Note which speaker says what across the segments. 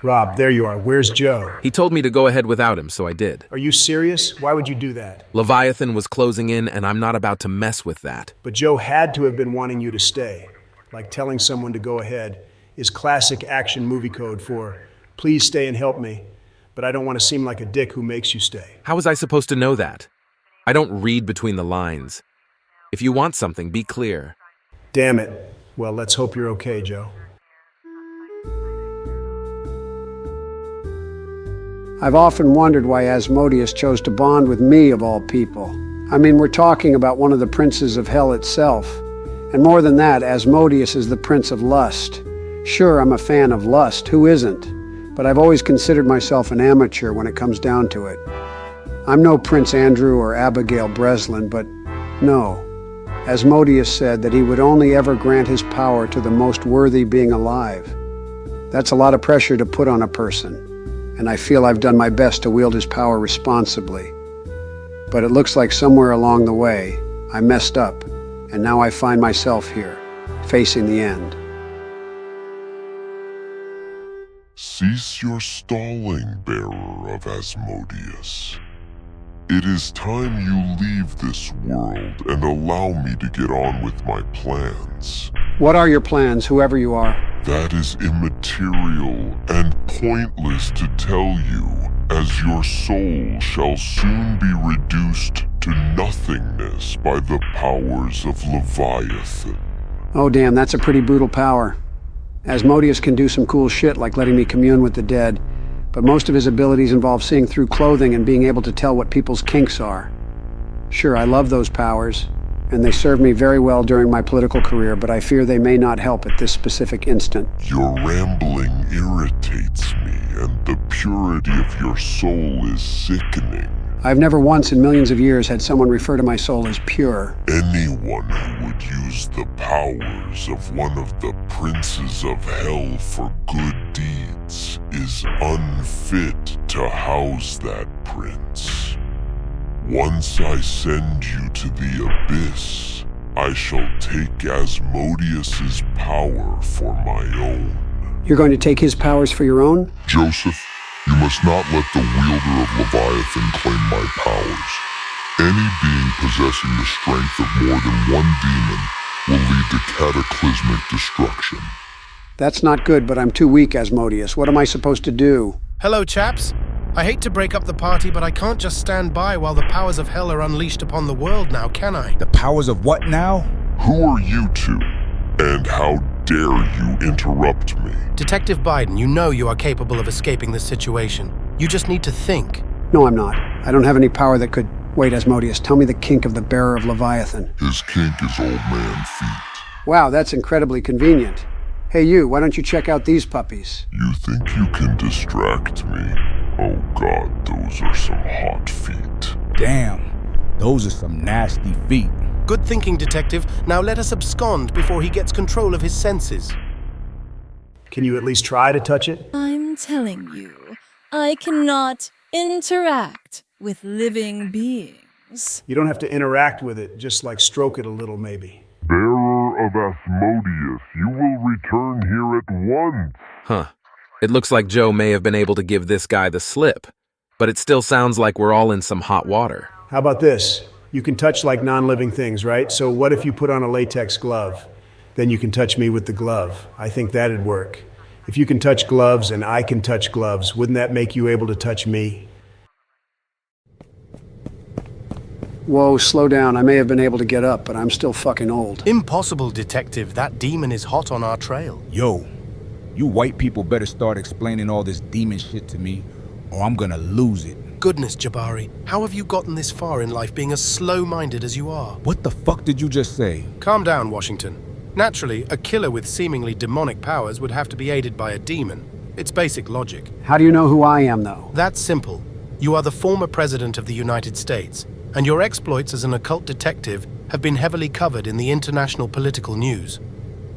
Speaker 1: Rob, there you are. Where's Joe?
Speaker 2: He told me to go ahead without him, so I did.
Speaker 1: Are you serious? Why would you do that?
Speaker 2: Leviathan was closing in, and I'm not about to mess with that.
Speaker 1: But Joe had to have been wanting you to stay. Like telling someone to go ahead is classic action movie code for, please stay and help me, but I don't want to seem like a dick who makes you stay.
Speaker 2: How was I supposed to know that? I don't read between the lines. If you want something, be clear.
Speaker 1: Damn it. Well, let's hope you're okay, Joe.
Speaker 3: I've often wondered why Asmodeus chose to bond with me of all people. I mean, we're talking about one of the princes of hell itself. And more than that, Asmodeus is the prince of lust. Sure, I'm a fan of lust, who isn't? But I've always considered myself an amateur when it comes down to it. I'm no Prince Andrew or Abigail Breslin, but no. Asmodeus said that he would only ever grant his power to the most worthy being alive. That's a lot of pressure to put on a person. And I feel I've done my best to wield his power responsibly. But it looks like somewhere along the way, I messed up, and now I find myself here, facing the end.
Speaker 4: Cease your stalling, bearer of Asmodeus. It is time you leave this world and allow me to get on with my plans.
Speaker 3: What are your plans, whoever you are?
Speaker 4: That is immaterial and pointless to tell you, as your soul shall soon be reduced to nothingness by the powers of Leviathan.
Speaker 3: Oh damn, that's a pretty brutal power. Asmodeus can do some cool shit like letting me commune with the dead, but most of his abilities involve seeing through clothing and being able to tell what people's kinks are. Sure, I love those powers, and they served me very well during my political career, but I fear they may not help at this specific instant.
Speaker 4: Your rambling irritates me, and the purity of your soul is sickening.
Speaker 3: I've never once in millions of years had someone refer to my soul as pure.
Speaker 4: Anyone who would use the powers of one of the princes of hell for good deeds is unfit to house that prince. Once I send you to the abyss, I shall take Asmodeus's power for my own.
Speaker 3: You're going to take his powers for your own?
Speaker 4: Joseph, you must not let the wielder of Leviathan claim my powers. Any being possessing the strength of more than one demon will lead to cataclysmic destruction.
Speaker 3: That's not good, but I'm too weak, Asmodeus. What am I supposed to do?
Speaker 5: Hello, chaps. I hate to break up the party, but I can't just stand by while the powers of hell are unleashed upon the world now, can I?
Speaker 6: The powers of what now?
Speaker 4: Who are you two? And how dare you interrupt me?
Speaker 5: Detective Biden, you know you are capable of escaping this situation. You just need to think.
Speaker 3: No, I'm not. I don't have any power that could... Wait, Asmodeus, tell me the kink of the bearer of Leviathan.
Speaker 4: His kink is old man feet.
Speaker 3: Wow, that's incredibly convenient. Hey you, why don't you check out these puppies?
Speaker 4: You think you can distract me? Oh God, those are some hot feet.
Speaker 6: Damn, those are some nasty feet.
Speaker 5: Good thinking, Detective. Now let us abscond before he gets control of his senses.
Speaker 1: Can you at least try to touch it?
Speaker 7: I'm telling you, I cannot interact with living beings.
Speaker 1: You don't have to interact with it, just like stroke it a little maybe.
Speaker 4: Bearer of Asmodeus, you will return here at once.
Speaker 2: Huh. It looks like Joe may have been able to give this guy the slip, but it still sounds like we're all in some hot water.
Speaker 1: How about this? You can touch like non-living things, right? So what if you put on a latex glove? Then you can touch me with the glove. I think that'd work. If you can touch gloves and I can touch gloves, wouldn't that make you able to touch me?
Speaker 3: Whoa, slow down. I may have been able to get up, but I'm still fucking old.
Speaker 5: Impossible, Detective. That demon is hot on our trail.
Speaker 6: Yo, you white people better start explaining all this demon shit to me, or I'm gonna lose it.
Speaker 5: Goodness, Jabari, how have you gotten this far in life being as slow-minded as you are?
Speaker 6: What the fuck did you just say?
Speaker 5: Calm down, Washington. Naturally, a killer with seemingly demonic powers would have to be aided by a demon. It's basic logic.
Speaker 3: How do you know who I am, though?
Speaker 5: That's simple. You are the former president of the United States, and your exploits as an occult detective have been heavily covered in the international political news.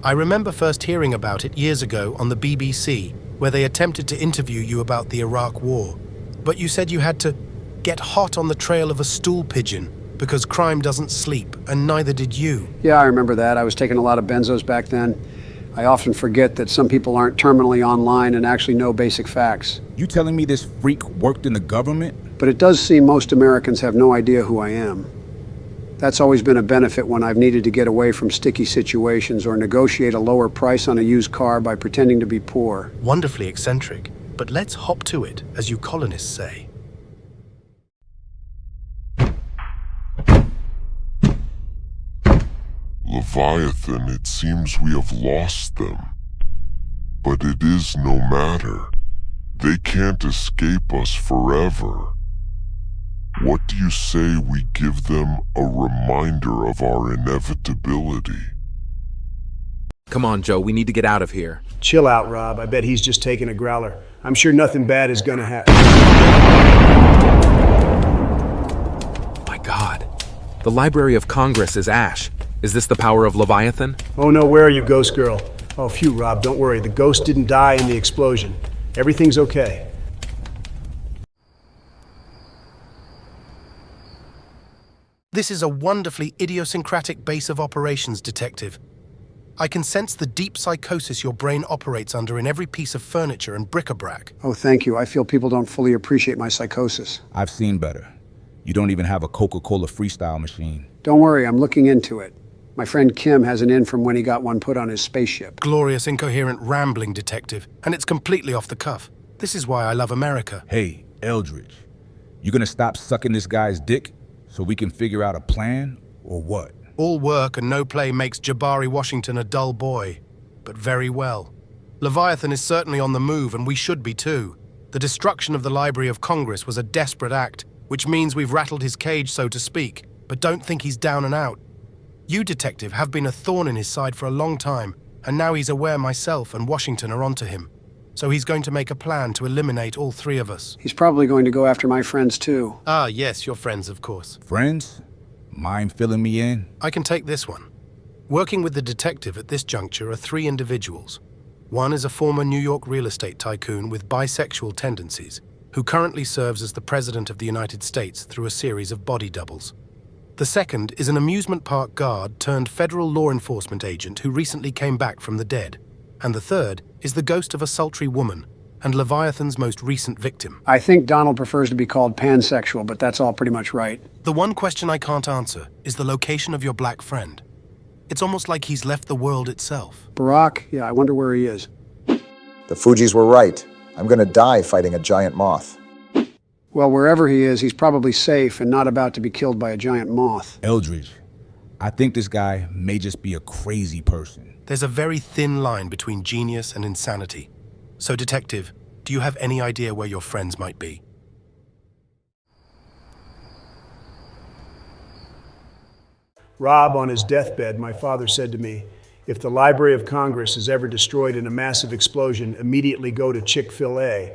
Speaker 5: I remember first hearing about it years ago on the BBC, where they attempted to interview you about the Iraq War. But you said you had to get hot on the trail of a stool pigeon because crime doesn't sleep, and neither did you.
Speaker 3: Yeah, I remember that. I was taking a lot of benzos back then. I often forget that some people aren't terminally online and actually know basic facts.
Speaker 6: You telling me this freak worked in the government?
Speaker 3: But it does seem most Americans have no idea who I am. That's always been a benefit when I've needed to get away from sticky situations or negotiate a lower price on a used car by pretending to be poor.
Speaker 5: Wonderfully eccentric, but let's hop to it, as you colonists say.
Speaker 4: Leviathan, it seems we have lost them. But it is no matter. They can't escape us forever. What do you say we give them a reminder of our inevitability?
Speaker 2: Come on, Joe, we need to get out of here.
Speaker 1: Chill out, Rob. I bet he's just taking a growler. I'm sure nothing bad is gonna happen.
Speaker 2: My God. The Library of Congress is ash. Is this the power of Leviathan?
Speaker 1: Oh no, where are you, ghost girl? Oh, phew, Rob, don't worry. The ghost didn't die in the explosion. Everything's okay.
Speaker 5: This is a wonderfully idiosyncratic base of operations, Detective. I can sense the deep psychosis your brain operates under in every piece of furniture and bric-a-brac.
Speaker 3: Oh, thank you. I feel people don't fully appreciate my psychosis.
Speaker 6: I've seen better. You don't even have a Coca-Cola freestyle machine.
Speaker 3: Don't worry, I'm looking into it. My friend Kim has an in from when he got one put on his spaceship.
Speaker 5: Glorious, incoherent rambling, Detective, and it's completely off the cuff. This is why I love America.
Speaker 6: Hey, Eldridge, you gonna stop sucking this guy's dick so we can figure out a plan, or what?
Speaker 5: All work and no play makes Jabari Washington a dull boy, but very well. Leviathan is certainly on the move, and we should be too. The destruction of the Library of Congress was a desperate act, which means we've rattled his cage, so to speak, but don't think he's down and out. You, Detective, have been a thorn in his side for a long time, and now he's aware myself and Washington are onto him. So he's going to make a plan to eliminate all three of us.
Speaker 3: He's probably going to go after my friends too.
Speaker 5: Ah, yes, your friends, of course.
Speaker 6: Friends? Mind filling me in?
Speaker 5: I can take this one. Working with the detective at this juncture are three individuals. One is a former New York real estate tycoon with bisexual tendencies, who currently serves as the President of the United States through a series of body doubles. The second is an amusement park guard turned federal law enforcement agent who recently came back from the dead. And the third is the ghost of a sultry woman and Leviathan's most recent victim.
Speaker 3: I think Donald prefers to be called pansexual, but that's all pretty much right.
Speaker 5: The one question I can't answer is the location of your black friend. It's almost like he's left the world itself.
Speaker 3: Barack? Yeah, I wonder where he is.
Speaker 8: The Fugees were right. I'm gonna die fighting a giant moth.
Speaker 3: Well, wherever he is, he's probably safe and not about to be killed by a giant moth.
Speaker 6: Eldridge, I think this guy may just be a crazy person.
Speaker 5: There's a very thin line between genius and insanity. So, Detective, do you have any idea where your friends might be?
Speaker 1: Rob, on his deathbed, my father said to me, if the Library of Congress is ever destroyed in a massive explosion, immediately go to Chick-fil-a.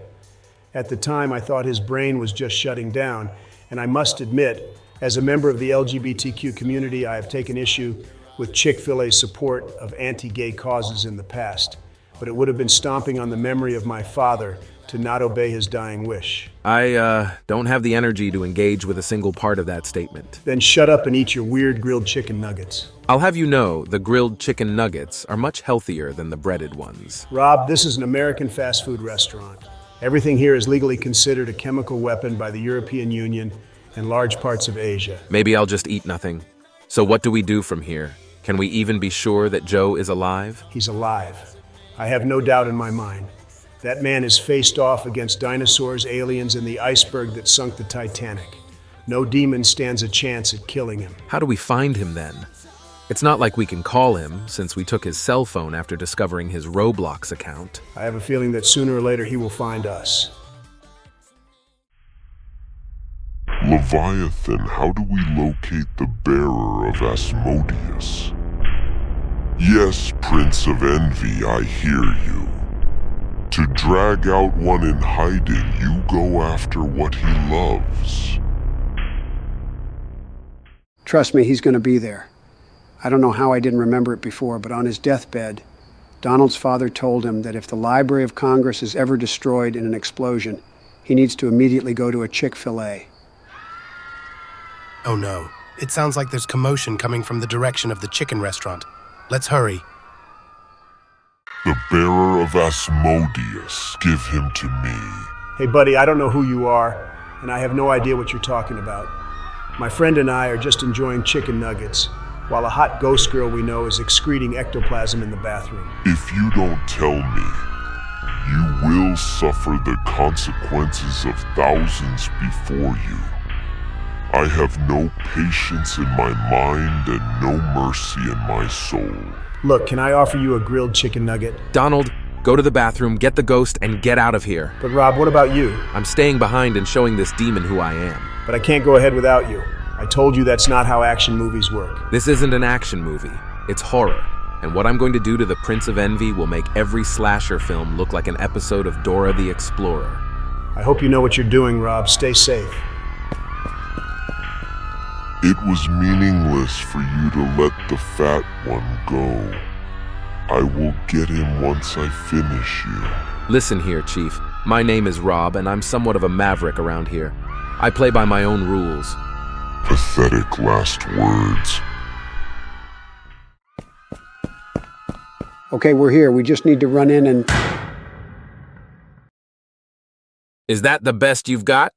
Speaker 1: At the time, I thought his brain was just shutting down, and I must admit, as a member of the LGBTQ community, I have taken issue with Chick-fil-A's support of anti-gay causes in the past. But it would have been stomping on the memory of my father to not obey his dying wish.
Speaker 2: I don't have the energy to engage with a single part of that statement.
Speaker 1: Then shut up and eat your weird grilled chicken nuggets.
Speaker 2: I'll have you know, the grilled chicken nuggets are much healthier than the breaded ones.
Speaker 1: Rob, this is an American fast food restaurant. Everything here is legally considered a chemical weapon by the European Union and large parts of Asia.
Speaker 2: Maybe I'll just eat nothing. So what do we do from here? Can we even be sure that Joe is alive?
Speaker 1: He's alive. I have no doubt in my mind. That man is faced off against dinosaurs, aliens, and the iceberg that sunk the Titanic. No demon stands a chance at killing him.
Speaker 2: How do we find him then? It's not like we can call him, since we took his cell phone after discovering his Roblox account.
Speaker 1: I have a feeling that sooner or later he will find us.
Speaker 4: Leviathan, how do we locate the bearer of Asmodeus? Yes, Prince of Envy, I hear you. To drag out one in hiding, you go after what he loves.
Speaker 3: Trust me, he's going to be there. I don't know how I didn't remember it before, but on his deathbed, Donald's father told him that if the Library of Congress is ever destroyed in an explosion, he needs to immediately go to a Chick-fil-a.
Speaker 5: Oh no, it sounds like there's commotion coming from the direction of the chicken restaurant. Let's hurry.
Speaker 4: The bearer of Asmodeus. Give him to me.
Speaker 1: Hey, buddy, I don't know who you are, and I have no idea what you're talking about. My friend and I are just enjoying chicken nuggets, while a hot ghost girl we know is excreting ectoplasm in the bathroom.
Speaker 4: If you don't tell me, you will suffer the consequences of thousands before you. I have no patience in my mind and no mercy in my soul.
Speaker 1: Look, can I offer you a grilled chicken nugget?
Speaker 2: Donald, go to the bathroom, get the ghost, and get out of here.
Speaker 1: But Rob, what about you?
Speaker 2: I'm staying behind and showing this demon who I am.
Speaker 1: But I can't go ahead without you. I told you that's not how action movies work.
Speaker 2: This isn't an action movie. It's horror. And what I'm going to do to the Prince of Envy will make every slasher film look like an episode of Dora the Explorer.
Speaker 1: I hope you know what you're doing, Rob. Stay safe.
Speaker 4: It was meaningless for you to let the fat one go. I will get him once I finish you.
Speaker 2: Listen here, Chief. My name is Rob, and I'm somewhat of a maverick around here. I play by my own rules.
Speaker 4: Pathetic last words.
Speaker 3: Okay, we're here. We just need to run in and...
Speaker 2: Is that the best you've got?